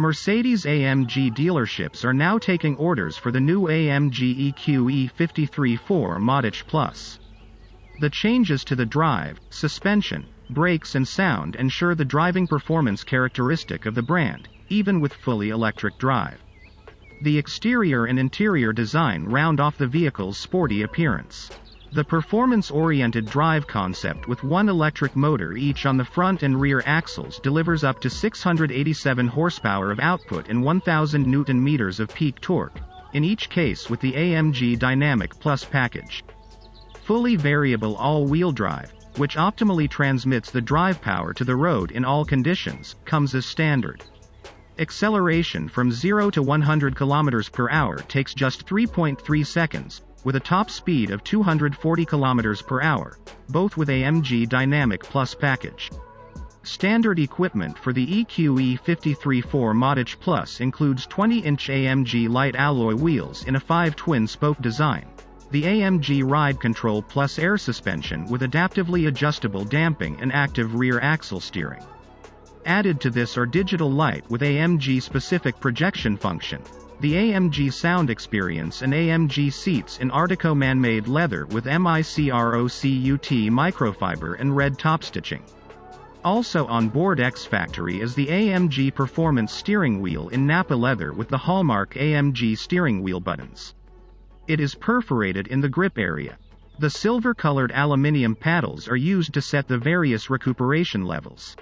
Mercedes-AMG dealerships are now taking orders for the new AMG EQE 53 4MATIC Plus. The changes to the drive, suspension, brakes and sound ensure the driving performance characteristic of the brand, even with fully electric drive. The exterior and interior design round off the vehicle's sporty appearance. The performance-oriented drive concept with one electric motor each on the front and rear axles delivers up to 687 horsepower of output and 1000 Nm of peak torque, in each case with the AMG DYNAMIC PLUS Package. Fully variable all-wheel drive, which optimally transmits the drive power to the road in all conditions, comes as standard. Acceleration from 0 to 100 km per hour takes just 3.3 seconds, with a top speed of 240 km per hour, both with AMG DYNAMIC PLUS Package. Standard equipment for the EQE 53 4MATIC Plus includes 20-inch AMG light alloy wheels in a 5 twin-spoke design, the AMG Ride Control Plus air suspension with adaptively adjustable damping and active rear axle steering. Added to this are digital light with AMG-specific projection function, the AMG sound experience and AMG seats in Artico man-made leather with MICROCUT microfiber and red top stitching. Also on board X-Factory is the AMG Performance steering wheel in Napa leather with the hallmark AMG steering wheel buttons. It is perforated in the grip area. The silver-colored aluminium paddles are used to set the various recuperation levels.